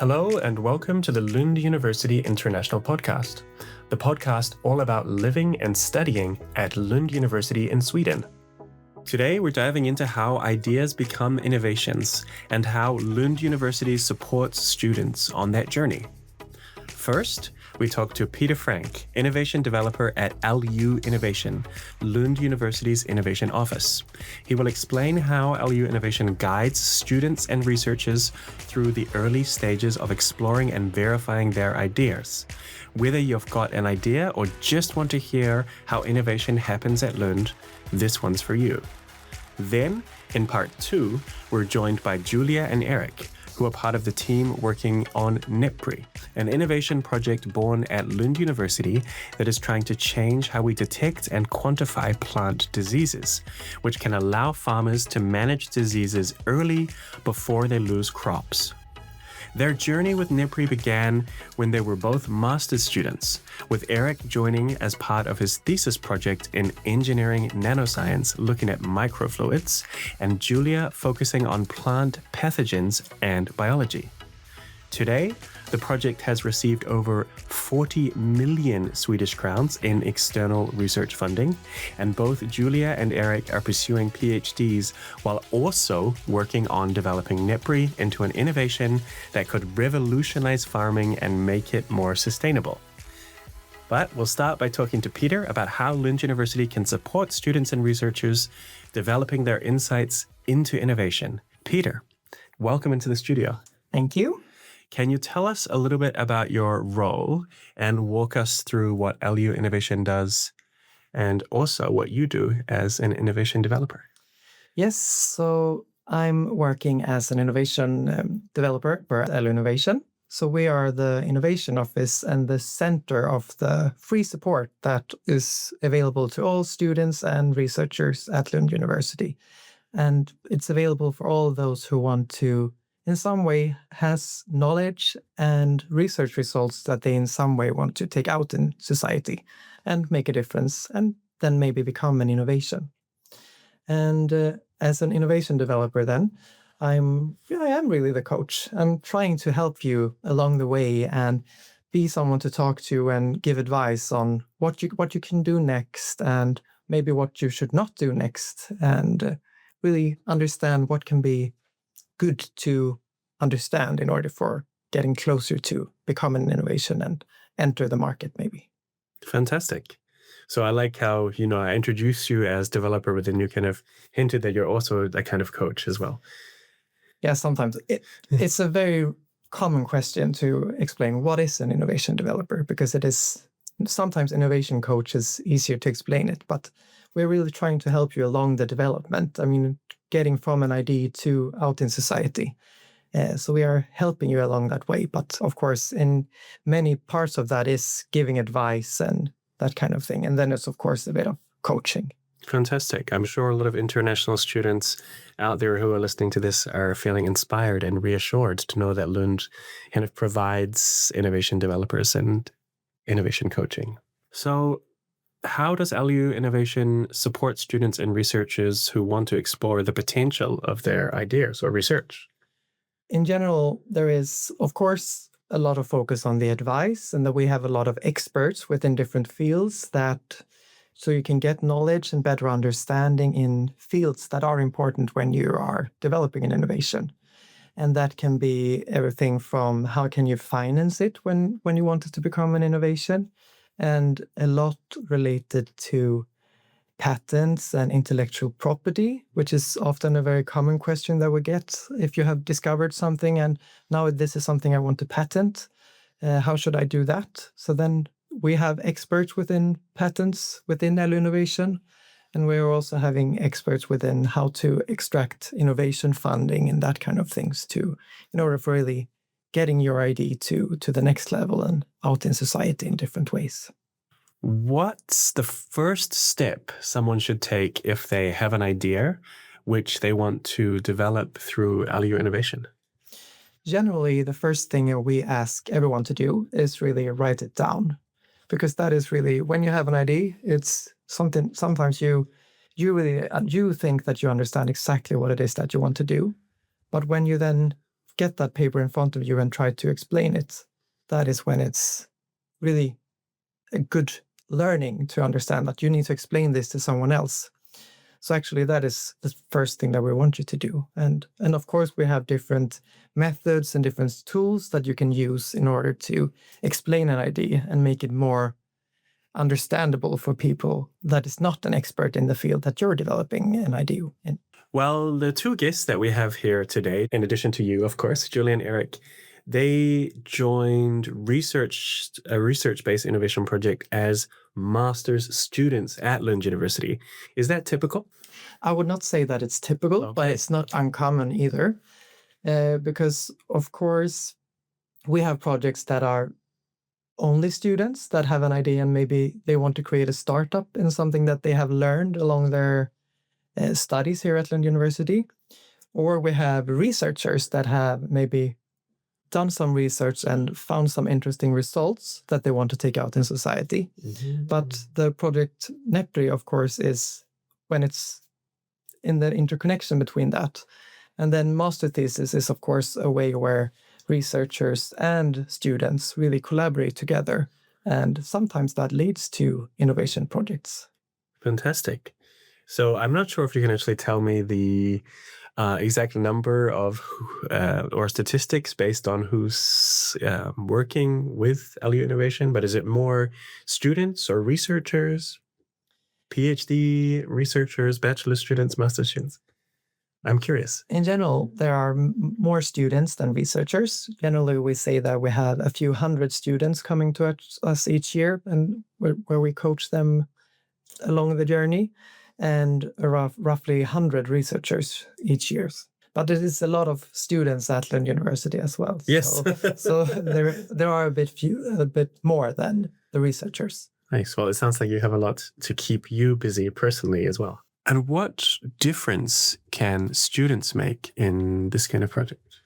Hello and welcome to the Lund University International Podcast, the podcast all about living and studying at Lund University in Sweden. Today we're diving into how ideas become innovations and how Lund University supports students on that journey. First, we talk to Peter Franck, innovation developer at LU Innovation, Lund University's innovation office. He will explain how LU Innovation guides students and researchers through the early stages of exploring and verifying their ideas. Whether you've got an idea or just want to hear how innovation happens at Lund, this one's for you. Then, in part 2, we're joined by Julia and Erik, who are part of the team working on Nepri, an innovation project born at Lund University that is trying to change how we detect and quantify plant diseases, which can allow farmers to manage diseases early before they lose crops. Their journey with Nepri began when they were both master's students, with Erik joining as part of his thesis project in engineering nanoscience looking at microfluids, and Julia focusing on plant pathogens and biology. Today, the project has received over 40 million Swedish crowns in external research funding, and both Julia and Erik are pursuing PhDs while also working on developing Nepri into an innovation that could revolutionize farming and make it more sustainable. But we'll start by talking to Peter about how Lund University can support students and researchers developing their insights into innovation. Peter, welcome into the studio. Thank you. Can you tell us a little bit about your role and walk us through what LU Innovation does and also what you do as an innovation developer? Yes, so I'm working as an innovation developer for LU Innovation. So we are the innovation office and the center of the free support that is available to all students and researchers at Lund University. And it's available for all those who want to in some way has knowledge and research results that they in some way want to take out in society and make a difference and then maybe become an innovation. And as an innovation developer then, I am really the coach. I'm trying to help you along the way and be someone to talk to and give advice on what you can do next and maybe what you should not do next and really understand what can be good to understand in order for getting closer to become an innovation and enter the market maybe. Fantastic. So I like how, I introduced you as developer, but then you kind of hinted that you're also a kind of coach as well. Yeah, sometimes it's a very common question to explain what is an innovation developer, because it is sometimes innovation coach is easier to explain it, but we're really trying to help you along the development. I mean, getting from an idea to out in society. So we are helping you along that way. But of course, in many parts of that is giving advice and that kind of thing. And then it's, of course, a bit of coaching. Fantastic. I'm sure a lot of international students out there who are listening to this are feeling inspired and reassured to know that Lund kind of provides innovation developers and innovation coaching. So how does LU Innovation support students and researchers who want to explore the potential of their ideas or research? In general, there is, of course, a lot of focus on the advice, and that we have a lot of experts within different fields so you can get knowledge and better understanding in fields that are important when you are developing an innovation. And that can be everything from how can you finance it when you want it to become an innovation, and a lot related to patents and intellectual property, which is often a very common question that we get. If you have discovered something and now this is something I want to patent, how should I do that? So then we have experts within patents within LU Innovation, and we're also having experts within how to extract innovation funding and that kind of things too, in order for really getting your idea to the next level and out in society in different ways. What's the first step someone should take if they have an idea which they want to develop through LU Innovation? Generally, the first thing we ask everyone to do is really write it down, because that is really, when you have an idea, it's something, sometimes you think that you understand exactly what it is that you want to do. But when you then get that paper in front of you and try to explain it, that is when it's really a good learning to understand that you need to explain this to someone else. So actually, that is the first thing that we want you to do. And of course, we have different methods and different tools that you can use in order to explain an idea and make it more understandable for people that is not an expert in the field that you're developing an idea in. Well, the two guests that we have here today, in addition to you, of course, Julie and Erik, they joined a research-based innovation project as master's students at Lund University. Is that typical? I would not say that it's typical, but it's not uncommon either. Because, of course, we have projects that are only students that have an idea and maybe they want to create a startup in something that they have learned along their studies here at Lund University. Or we have researchers that have maybe done some research and found some interesting results that they want to take out in society. Mm-hmm. But the project Nepri, of course, is when it's in the interconnection between that. And then master thesis is, of course, a way where researchers and students really collaborate together. And sometimes that leads to innovation projects. Fantastic. So I'm not sure if you can actually tell me the exact number of or statistics based on who's working with LU Innovation, but is it more students or researchers, PhD researchers, bachelor students, master students? I'm curious. In general, there are more students than researchers. Generally, we say that we have a few hundred students coming to us each year, and where we coach them along the journey, and roughly 100 researchers each year. But it is a lot of students at Lund University as well. Yes. So there are a bit more than the researchers. Nice. Well, it sounds like you have a lot to keep you busy personally as well. And what difference can students make in this kind of project?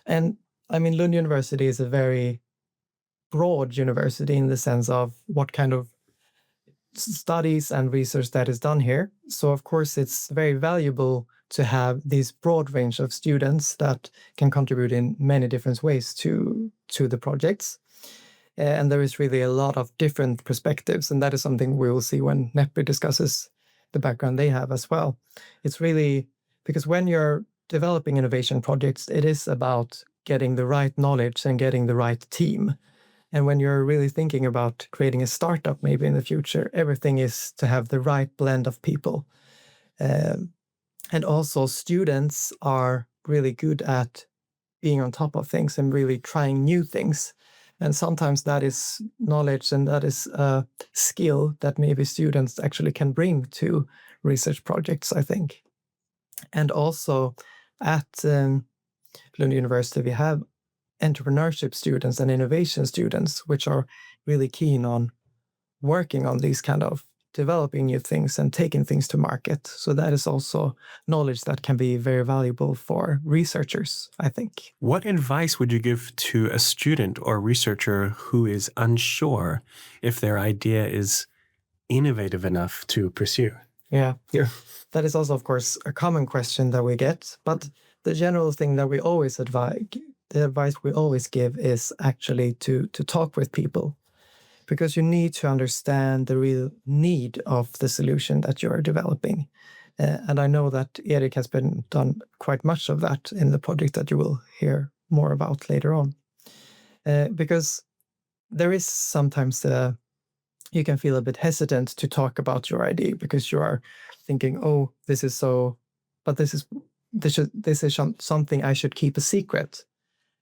And I mean, Lund University is a very broad university in the sense of what kind of studies and research that is done here. So, of course, it's very valuable to have this broad range of students that can contribute in many different ways to the projects. And there is really a lot of different perspectives, and that is something we will see when Nepri discusses the background they have as well. It's really because when you're developing innovation projects, it is about getting the right knowledge and getting the right team. And when you're really thinking about creating a startup maybe in the future, everything is to have the right blend of people. And also students are really good at being on top of things and really trying new things. And sometimes that is knowledge and that is a skill that maybe students actually can bring to research projects, I think. And also at Lund University, we have entrepreneurship students and innovation students, which are really keen on working on these kind of developing new things and taking things to market. So that is also knowledge that can be very valuable for researchers, I think. What advice would you give to a student or researcher who is unsure if their idea is innovative enough to pursue? Yeah. That is also, of course, a common question that we get. But the general thing that we always the advice we always give is actually to talk with people, because you need to understand the real need of the solution that you are developing. And I know that Erik has done quite much of that in the project that you will hear more about later on. Because there is sometimes you can feel a bit hesitant to talk about your idea because you are thinking, oh, this is something I should keep a secret.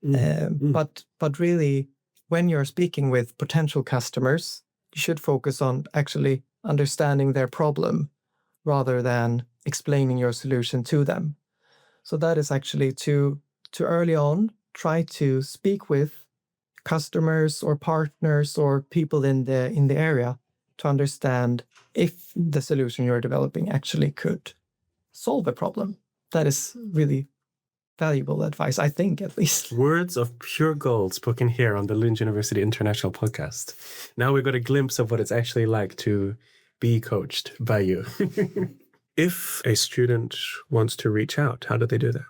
But really, when you're speaking with potential customers, you should focus on actually understanding their problem rather than explaining your solution to them. So that is actually to early on try to speak with customers or partners or people in the area to understand if the solution you're developing actually could solve a problem. That is really valuable advice, I think, at least. Words of pure gold spoken here on the Lund University International Podcast. Now we got a glimpse of what it's actually like to be coached by you. If a student wants to reach out, how do they do that?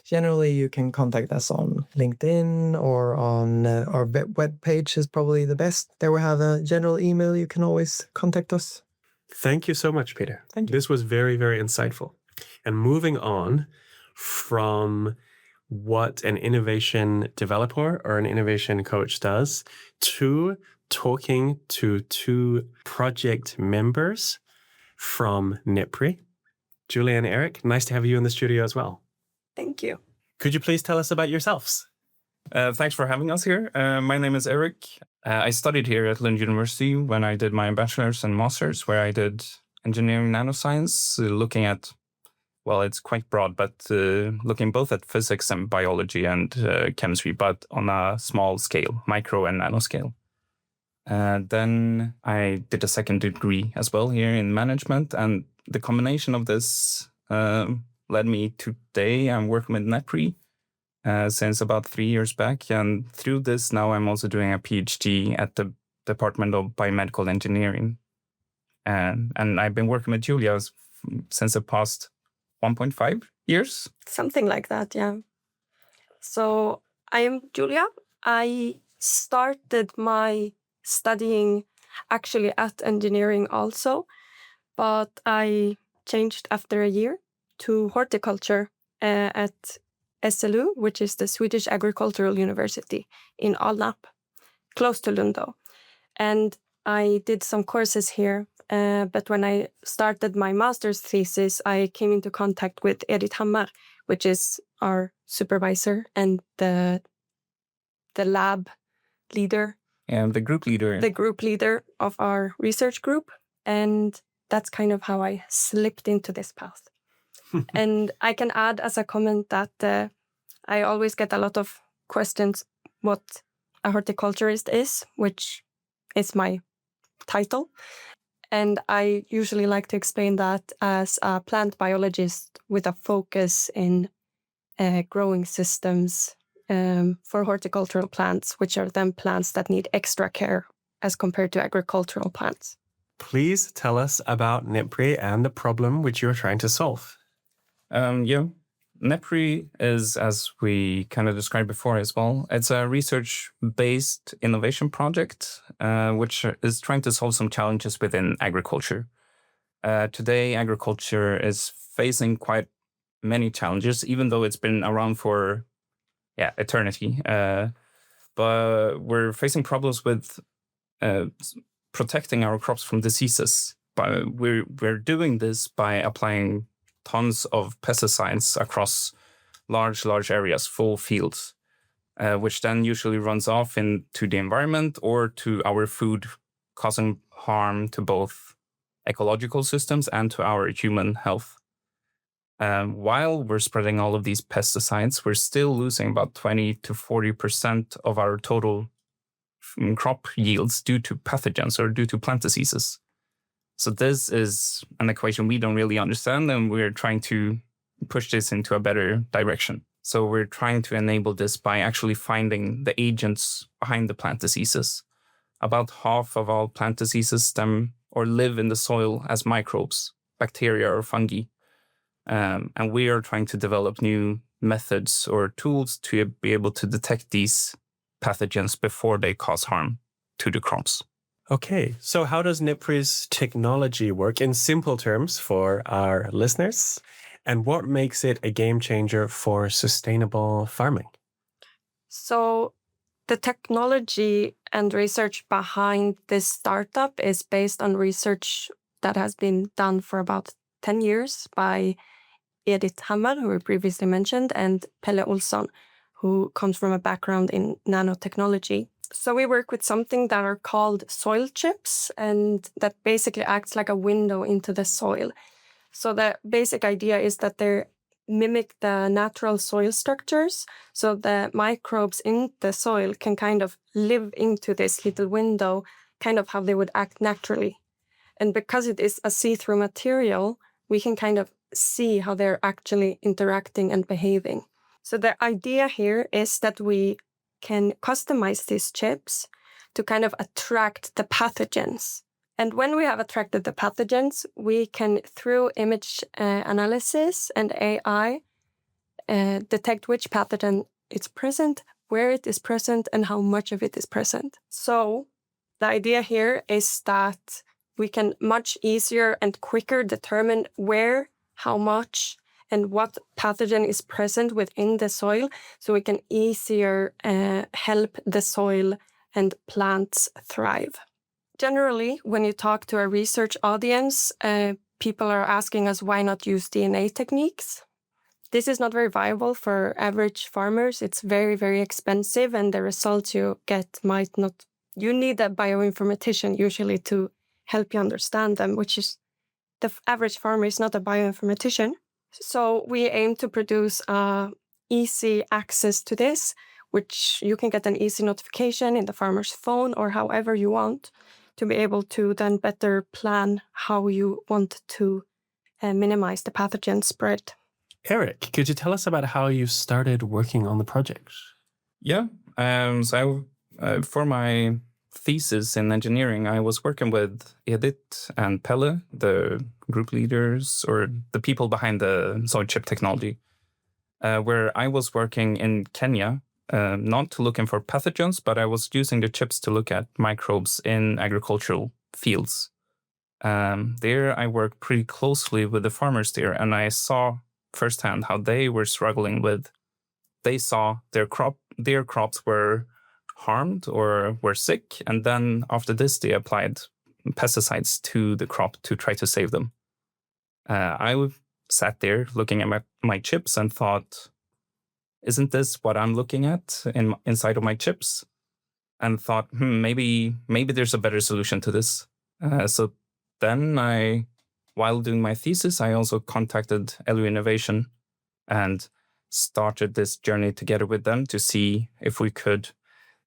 generally you can contact us on LinkedIn or on our web page is probably the best. There we have a general email. You can always contact us. Thank you so much, Peter. Thank you. This was very, very insightful. And moving on from what an innovation developer or an innovation coach does to talking to two project members from Nepri. Julia and Erik, nice to have you in the studio as well. Thank you. Could you please tell us about yourselves? Thanks for having us here. My name is Erik. I studied here at Lund University when I did my bachelor's and master's, where I did engineering nanoscience, looking at, well, it's quite broad, but looking both at physics and biology and chemistry, but on a small scale, micro and nanoscale. Then I did a second degree as well here in management, and the combination of this led me to today. I'm working with Nepri since about 3 years back, and through this now I'm also doing a PhD at the Department of Biomedical Engineering. And I've been working with Julia since the past 1.5 years. Something like that, yeah. So I am Julia. I started my studying actually at engineering also, but I changed after a year to horticulture at SLU, which is the Swedish Agricultural University in Alnarp, close to Lund. And I did some courses here, but when I started my master's thesis, I came into contact with Erik Hammar, which is our supervisor and the lab leader. And the group leader. The group leader of our research group. And that's kind of how I slipped into this path. And I can add as a comment that I always get a lot of questions what a horticulturist is, which is my title. And I usually like to explain that as a plant biologist with a focus in growing systems for horticultural plants, which are then plants that need extra care as compared to agricultural plants. Please tell us about Nepri and the problem which you're trying to solve. Nepri is, as we kind of described before as well, it's a research-based innovation project which is trying to solve some challenges within agriculture. Today, agriculture is facing quite many challenges, even though it's been around for eternity. But we're facing problems with protecting our crops from diseases. But we're doing this by applying tons of pesticides across large areas, full fields, which then usually runs off into the environment or to our food, causing harm to both ecological systems and to our human health. While we're spreading all of these pesticides, we're still losing about 20 to 40% of our total crop yields due to pathogens or due to plant diseases. So this is an equation we don't really understand, and we're trying to push this into a better direction. So we're trying to enable this by actually finding the agents behind the plant diseases. About half of all plant diseases stem or live in the soil as microbes, bacteria or fungi. And we are trying to develop new methods or tools to be able to detect these pathogens before they cause harm to the crops. Okay, so how does Nepri's technology work in simple terms for our listeners? And what makes it a game changer for sustainable farming? So the technology and research behind this startup is based on research that has been done for about 10 years by Erik Hammar, who we previously mentioned, and Pelle Olsson, who comes from a background in nanotechnology. So we work with something that are called soil chips, and that basically acts like a window into the soil. So the basic idea is that they mimic the natural soil structures. So the microbes in the soil can kind of live into this little window, kind of how they would act naturally. And because it is a see-through material, we can kind of see how they're actually interacting and behaving. So the idea here is that we can customize these chips to kind of attract the pathogens. And when we have attracted the pathogens, we can, through image analysis and AI, detect which pathogen is present, where it is present, and how much of it is present. So the idea here is that we can much easier and quicker determine where, how much, and what pathogen is present within the soil, so we can easier help the soil and plants thrive. Generally, when you talk to a research audience, people are asking us why not use DNA techniques. This is not very viable for average farmers. It's very, very expensive, and the results you get might not. You need a bioinformatician usually to help you understand them, which is the average farmer is not a bioinformatician. So we aim to produce easy access to this, which you can get an easy notification in the farmer's phone or however you want to be able to then better plan how you want to minimize the pathogen spread. Erik, could you tell us about how you started working on the project? Yeah. For my thesis in engineering, I was working with Edith and Pelle, the group leaders or the people behind the soy chip technology, where I was working in Kenya, not looking for pathogens, but I was using the chips to look at microbes in agricultural fields. There I worked pretty closely with the farmers there, and I saw firsthand how they were struggling with. They saw their crops were harmed or were sick, and then after this they applied pesticides to the crop to try to save them. I sat there looking at my chips and thought, isn't this what I'm looking at inside of my chips? And thought, maybe there's a better solution to this. So then while doing my thesis, I also contacted Lund Innovation and started this journey together with them to see if we could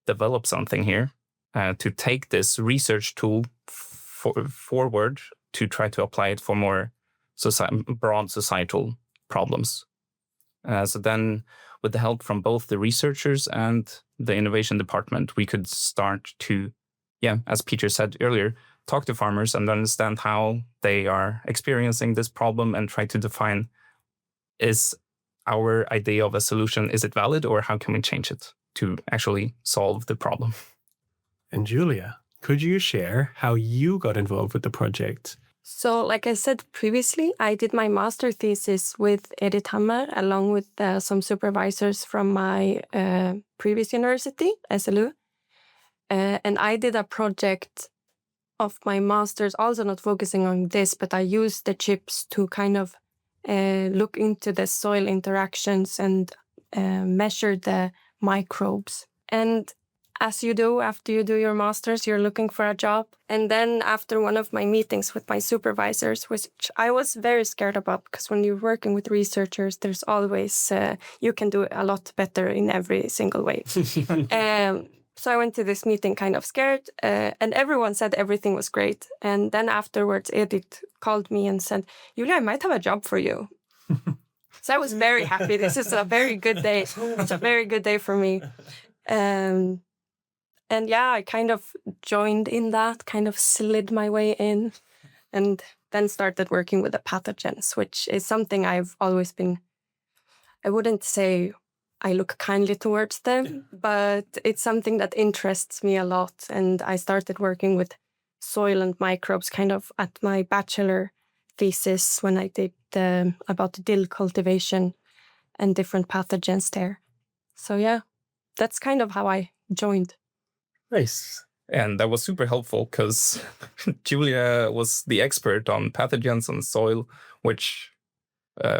develop something here to take this research tool forward to try to apply it for more broad societal problems. So then, with the help from both the researchers and the innovation department, we could start to, as Peter said earlier, talk to farmers and understand how they are experiencing this problem and try to define, is our idea of a solution, is it valid, or how can we change it to actually solve the problem? And Julia, could you share how you got involved with the project? So, like I said previously, I did my master thesis with Edith Hammer along with some supervisors from my previous university, SLU. And I did a project of my master's, also not focusing on this, but I used the chips to kind of look into the soil interactions and measure the microbes. And as you do after you do your master's, you're looking for a job. And then after one of my meetings with my supervisors, which I was very scared about, because when you're working with researchers, there's always, you can do a lot better in every single way. So I went to this meeting kind of scared, and everyone said everything was great. And then afterwards, Edith called me and said, Julia, I might have a job for you. So I was very happy. This is a very good day. It's a very good day for me. And I kind of joined in that, kind of slid my way in, and then started working with the pathogens, which is something I've always been, I wouldn't say I look kindly towards them, but it's something that interests me a lot. And I started working with soil and microbes kind of at my bachelor thesis when I did about dill cultivation and different pathogens there. So that's kind of how I joined. Nice. And that was super helpful because Julia was the expert on pathogens and soil, which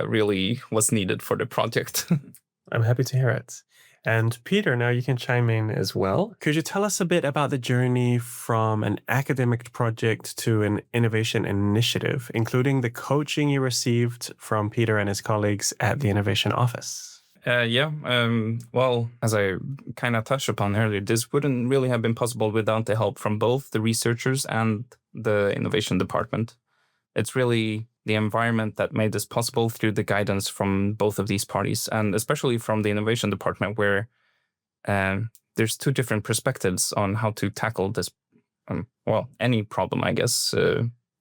really was needed for the project. I'm happy to hear it. And Peter, now you can chime in as well. Could you tell us a bit about the journey from an academic project to an innovation initiative, including the coaching you received from Peter and his colleagues at the Innovation Office? Well, as I kind of touched upon earlier, this wouldn't really have been possible without the help from both the researchers and the innovation department. It's really the environment that made this possible through the guidance from both of these parties, and especially from the innovation department, where there's two different perspectives on how to tackle this, any problem, I guess,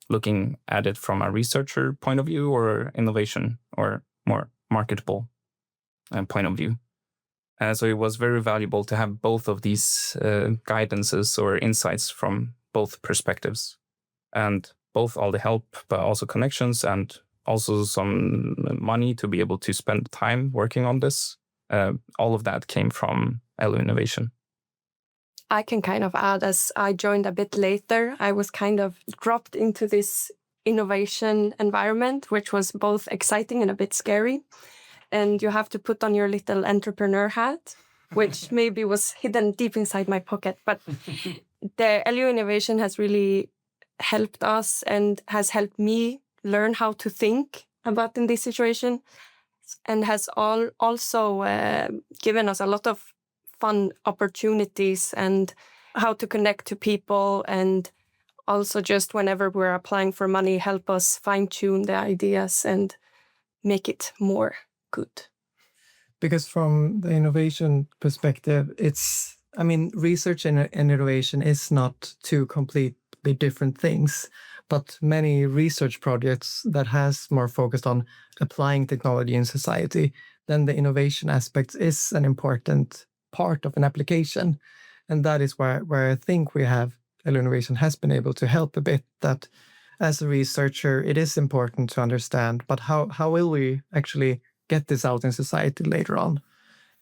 looking at it from a researcher point of view or innovation or more marketable point of view. So it was very valuable to have both of these guidances or insights from both perspectives, and both all the help, but also connections and also some money to be able to spend time working on this. All of that came from LU Innovation. I can kind of add, as I joined a bit later, I was kind of dropped into this innovation environment, which was both exciting and a bit scary. And you have to put on your little entrepreneur hat, which maybe was hidden deep inside my pocket. But the LU Innovation has really helped us and has helped me learn how to think about in this situation, and has also given us a lot of fun opportunities and how to connect to people, and also just whenever we're applying for money, help us fine-tune the ideas and make it more good. Because from the innovation perspective, research and innovation is not two completely different things, but many research projects that has more focused on applying technology in society, then the innovation aspect is an important part of an application. And that is where I think LU Innovation has been able to help a bit, that as a researcher, it is important to understand, but how will we actually get this out in society later on?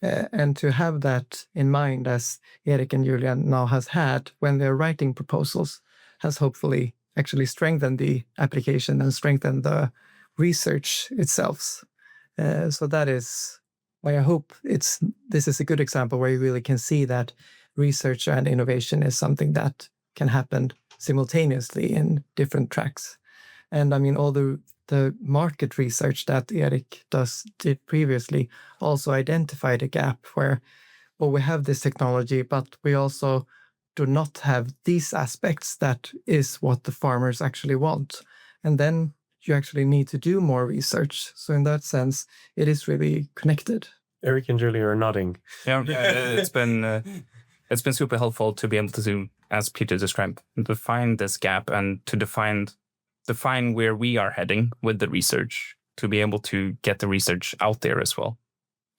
And to have that in mind, as Erik and Julia now has had when they're writing proposals, has hopefully actually strengthened the application and strengthened the research itself. So that is why I hope this is a good example where you really can see that research and innovation is something that can happen simultaneously in different tracks. And all the market research that Erik did previously also identified a gap where, we have this technology, but we also do not have these aspects that is what the farmers actually want. And then you actually need to do more research. So in that sense, it is really connected. Erik and Julia are nodding. Yeah, it's been super helpful to be able to, as Peter described, define this gap and to define where we are heading with the research, to be able to get the research out there as well.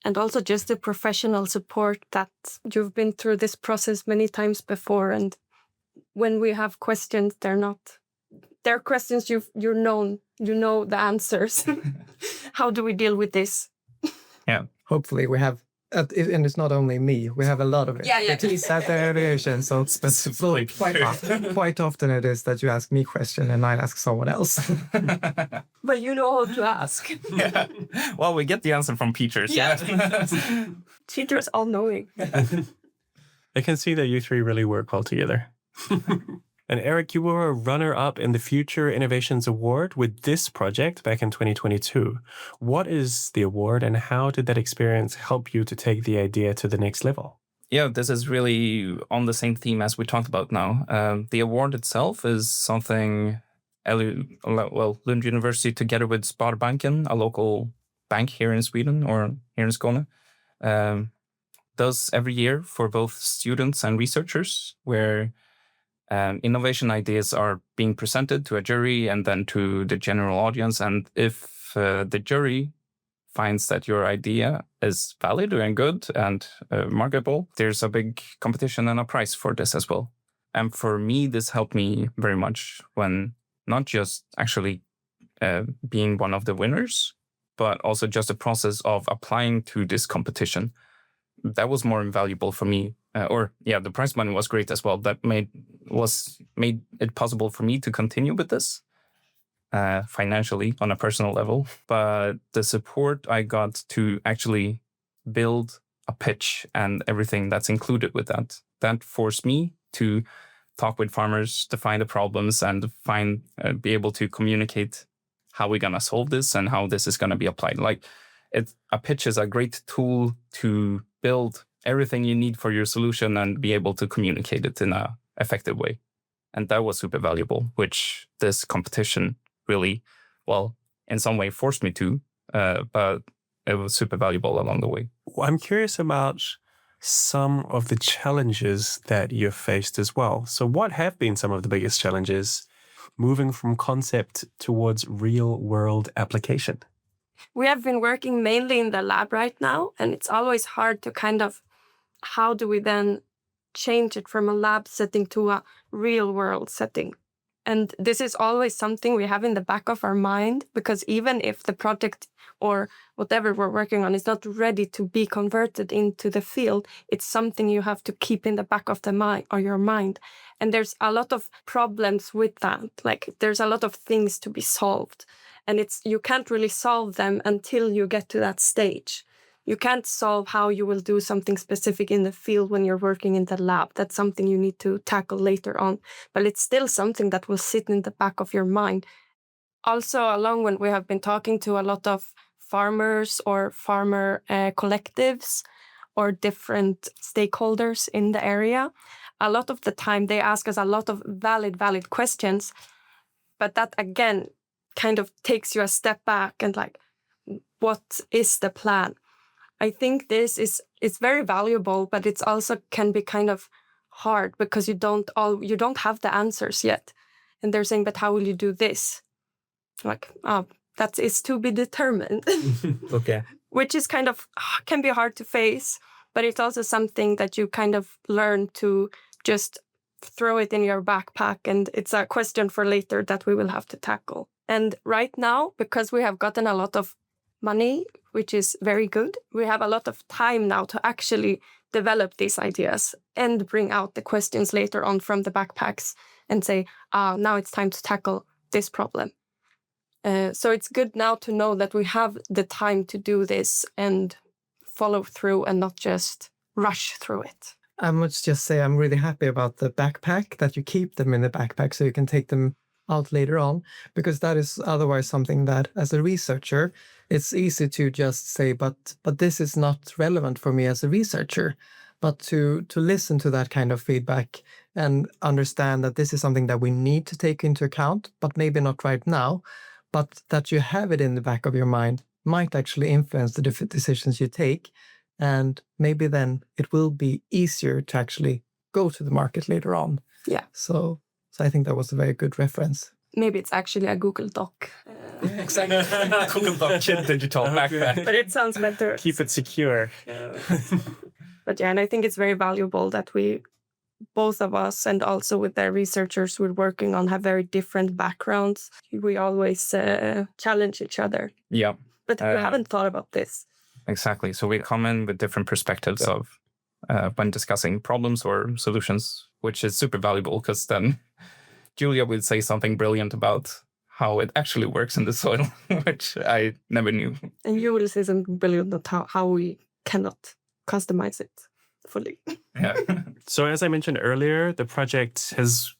And also just the professional support that you've been through this process many times before. And when we have questions, they're questions you know the answers. How do we deal with this? Yeah. Hopefully we have, and it's not only me, we have a lot of it. Yeah. At the innovation. So quite often it is that you ask me a question and I ask someone else. But you know how to ask. Yeah. Well, we get the answer from Peter. So. Yeah. Peter's all-knowing. I can see that you three really work well together. And Erik, you were a runner-up in the Future Innovations Award with this project back in 2022. What is the award and how did that experience help you to take the idea to the next level? Yeah, this is really on the same theme as we talked about now. The award itself is something Lund University, together with Sparbanken, a local bank here in Sweden or here in Skåne, does every year for both students and researchers, where innovation ideas are being presented to a jury and then to the general audience. And if the jury finds that your idea is valid and good and marketable, there's a big competition and a prize for this as well. And for me, this helped me very much when not just actually being one of the winners, but also just the process of applying to this competition. That was more invaluable for me. The prize money was great as well. That made it possible for me to continue with this financially on a personal level. But the support I got to actually build a pitch and everything that's included with that forced me to talk with farmers, define the problems, and be able to communicate how we're gonna solve this and how this is gonna be applied. A pitch is a great tool to build everything you need for your solution and be able to communicate it in an effective way. And that was super valuable, which this competition really, in some way forced me to, but it was super valuable along the way. I'm curious about some of the challenges that you've faced as well. So what have been some of the biggest challenges moving from concept towards real world application? We have been working mainly in the lab right now, and it's always hard to kind of, how do we then change it from a lab setting to a real world setting? And this is always something we have in the back of our mind, because even if the project or whatever we're working on is not ready to be converted into the field, it's something you have to keep in the back of the mind or your mind. And there's a lot of problems with that. Like there's a lot of things to be solved, and you can't really solve them until you get to that stage. You can't solve how you will do something specific in the field when you're working in the lab. That's something you need to tackle later on. But it's still something that will sit in the back of your mind. Also, along when we have been talking to a lot of farmers or farmer collectives or different stakeholders in the area, a lot of the time they ask us a lot of valid questions. But that, again, kind of takes you a step back and like, what is the plan? I think it's very valuable, but it's also can be kind of hard because you don't have the answers yet. And they're saying, but how will you do this? Like, that is to be determined. Okay. Which is kind of, can be hard to face, but it's also something that you kind of learn to just throw it in your backpack. And it's a question for later that we will have to tackle. And right now, because we have gotten a lot of money, which is very good, we have a lot of time now to actually develop these ideas and bring out the questions later on from the backpacks and say, now it's time to tackle this problem. So it's good now to know that we have the time to do this and follow through and not just rush through it. I must just say I'm really happy about the backpack, that you keep them in the backpack so you can take them out later on, because that is otherwise something that as a researcher, it's easy to just say, but this is not relevant for me as a researcher. But to listen to that kind of feedback and understand that this is something that we need to take into account, but maybe not right now, but that you have it in the back of your mind might actually influence the different decisions you take. And maybe then it will be easier to actually go to the market later on. Yeah. So I think that was a very good reference. Maybe it's actually a Google Doc. Exactly. Google Doc digital backpack. But it sounds better. Keep it secure. But yeah, and I think it's very valuable that we, both of us and also with the researchers we're working on, have very different backgrounds. We always challenge each other. Yeah. But we haven't thought about this. Exactly. So we come in with different perspectives of when discussing problems or solutions, which is super valuable because then Julia will say something brilliant about how it actually works in the soil, which I never knew. And you will say something brilliant about how we cannot customize it fully. Yeah. So as I mentioned earlier, the project has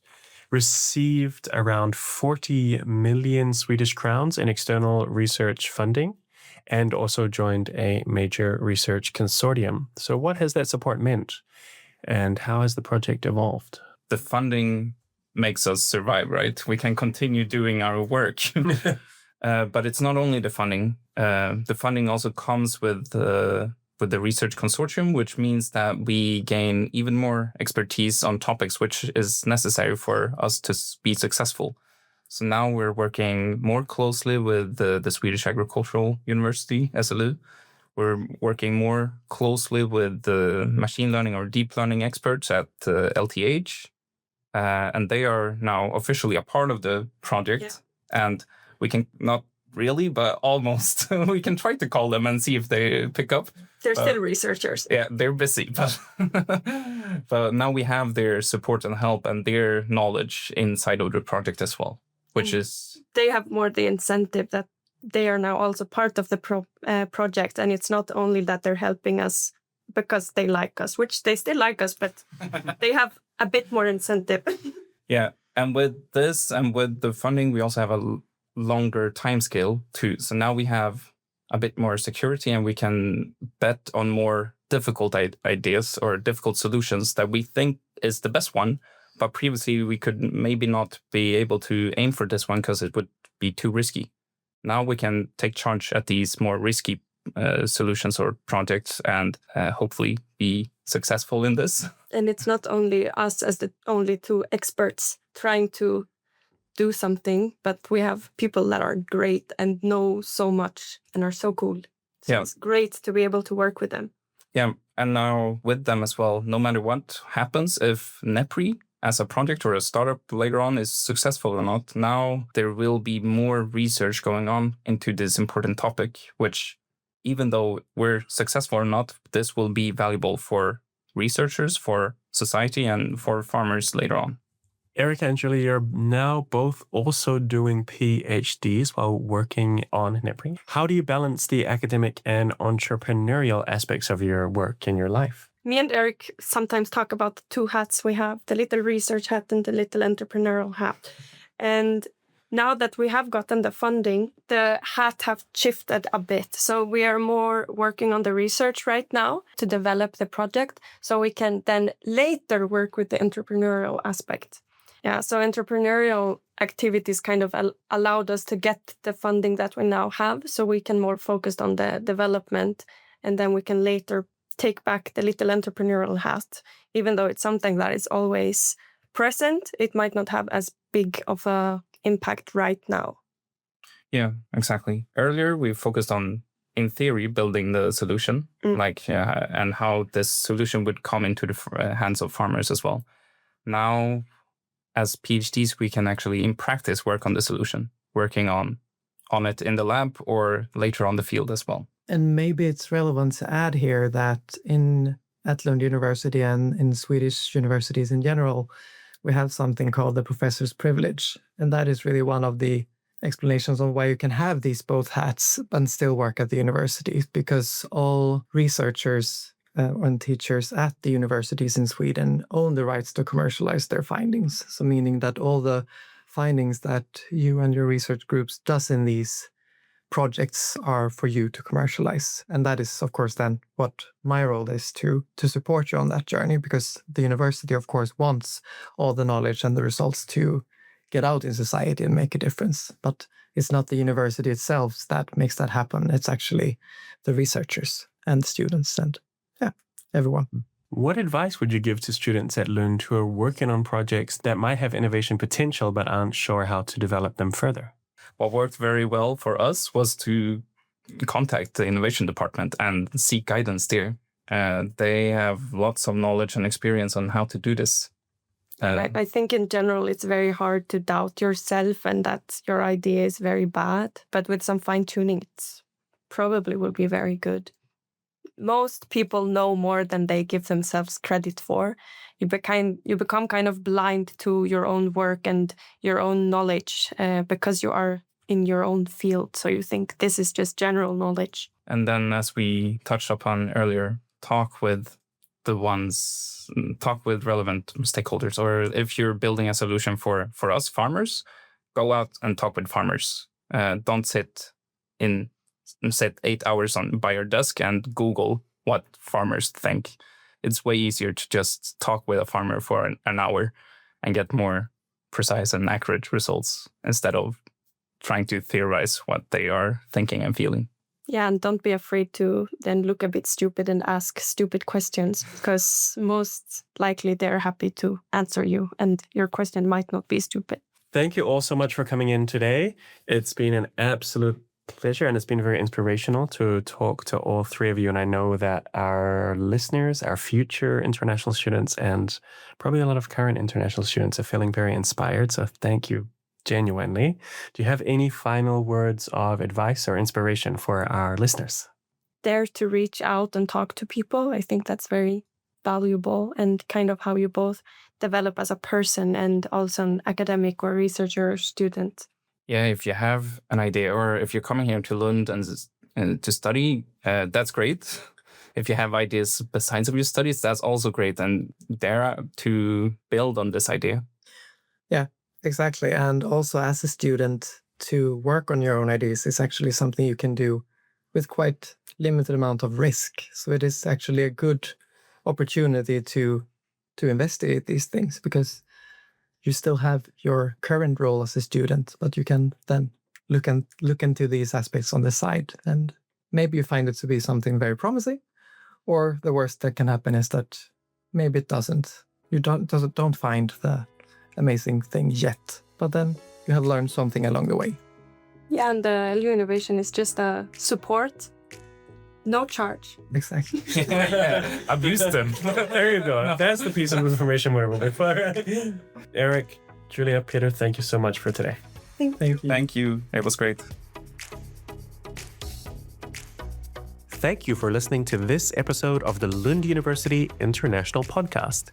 received around 40 million Swedish crowns in external research funding and also joined a major research consortium. So what has that support meant and how has the project evolved? The funding makes us survive, right? We can continue doing our work. But it's not only the funding. The funding also comes with the research consortium, which means that we gain even more expertise on topics which is necessary for us to be successful. So now we're working more closely with the Swedish Agricultural University, SLU. We're working more closely with the machine learning or deep learning experts at LTH. And they are now officially a part of the project. Yeah. And we can not really, but almost. We can try to call them and see if they pick up. They're still researchers. Yeah, they're busy. But now we have their support and help and their knowledge inside of the project as well, which is... They have more the incentive that they are now also part of the project. And it's not only that they're helping us because they like us, which they still like us, but they have a bit more incentive. Yeah. And with this and with the funding, we also have a longer time scale too. So now we have a bit more security and we can bet on more difficult ideas or difficult solutions that we think is the best one. But previously we could maybe not be able to aim for this one because it would be too risky. Now we can take charge at these more risky solutions or projects and hopefully be successful in this. And it's not only us as the only two experts trying to do something, but we have people that are great and know so much and are so cool. So it's great to be able to work with them. Yeah, and now with them as well, no matter what happens, if Nepri as a project or a startup later on is successful or not, now there will be more research going on into this important topic, which even though we're successful or not, this will be valuable for researchers, for society, and for farmers later on. Erik and Julie, you're now both also doing PhDs while working on Nepri. How do you balance the academic and entrepreneurial aspects of your work in your life? Me and Erik sometimes talk about the two hats we have, the little research hat and the little entrepreneurial hat. And now that we have gotten the funding, the hat have shifted a bit. So we are more working on the research right now to develop the project so we can then later work with the entrepreneurial aspect. Yeah, so entrepreneurial activities kind of allowed us to get the funding that we now have, so we can more focus on the development, and then we can later take back the little entrepreneurial hat. Even though it's something that is always present, it might not have as big of a impact right now. Yeah, exactly. Earlier, we focused on, in theory, building the solution, and how this solution would come into the hands of farmers as well. Now, as PhDs, we can actually, in practice, work on the solution, working on it in the lab or later on the field as well. And maybe it's relevant to add here that at Lund University and in Swedish universities in general, we have something called the professor's privilege. And that is really one of the explanations on why you can have these both hats and still work at the university, because all researchers and teachers at the universities in Sweden own the rights to commercialize their findings. So meaning that all the findings that you and your research groups does in these projects are for you to commercialize. And that is, of course, then what my role is to support you on that journey, because the university, of course, wants all the knowledge and the results to get out in society and make a difference. But it's not the university itself that makes that happen. It's actually the researchers and the students and everyone. What advice would you give to students at Lund who are working on projects that might have innovation potential but aren't sure how to develop them further? What worked very well for us was to contact the innovation department and seek guidance there. They have lots of knowledge and experience on how to do this. I think in general, it's very hard to doubt yourself and that your idea is very bad. But with some fine tuning, it probably will be very good. Most people know more than they give themselves credit for. You become kind of blind to your own work and your own knowledge because you are in your own field. So you think this is just general knowledge. And then, as we touched upon earlier, talk with relevant stakeholders. Or if you're building a solution for us farmers, go out and talk with farmers. Don't sit 8 hours by your desk and Google what farmers think. It's way easier to just talk with a farmer for an hour and get more precise and accurate results instead of trying to theorize what they are thinking and feeling. Yeah, and don't be afraid to then look a bit stupid and ask stupid questions, because most likely they're happy to answer you and your question might not be stupid. Thank you all so much for coming in today. It's been an absolute pleasure, and it's been very inspirational to talk to all three of you. And I know that our listeners, our future international students, and probably a lot of current international students are feeling very inspired. So thank you genuinely. Do you have any final words of advice or inspiration for our listeners? Dare to reach out and talk to people. I think that's very valuable, and kind of how you both develop as a person and also an academic or researcher or student. Yeah, if you have an idea, or if you're coming here to Lund and to study, that's great. If you have ideas besides of your studies, that's also great, and dare to build on this idea. Yeah, exactly. And also as a student, to work on your own ideas is actually something you can do with quite limited amount of risk. So it is actually a good opportunity to investigate these things, because you still have your current role as a student, but you can then look into these aspects on the side, and maybe you find it to be something very promising, or the worst that can happen is that maybe it doesn't. You don't find the amazing thing yet, but then you have learned something along the way. Yeah, and the LU Innovation is just a support, no charge. Exactly. Abuse them. There you go. That's the piece of information we're looking for. Erik, Julia, Peter, thank you so much for today. Thank you. Thank you. It was great. Thank you for listening to this episode of the Lund University International Podcast.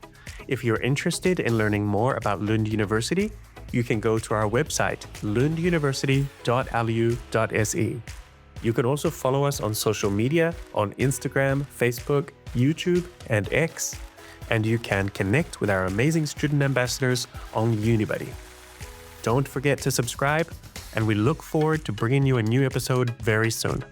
If you're interested in learning more about Lund University, you can go to our website, lunduniversity.lu.se. You can also follow us on social media on Instagram, Facebook, YouTube, and X. And you can connect with our amazing student ambassadors on Unibuddy. Don't forget to subscribe, and we look forward to bringing you a new episode very soon.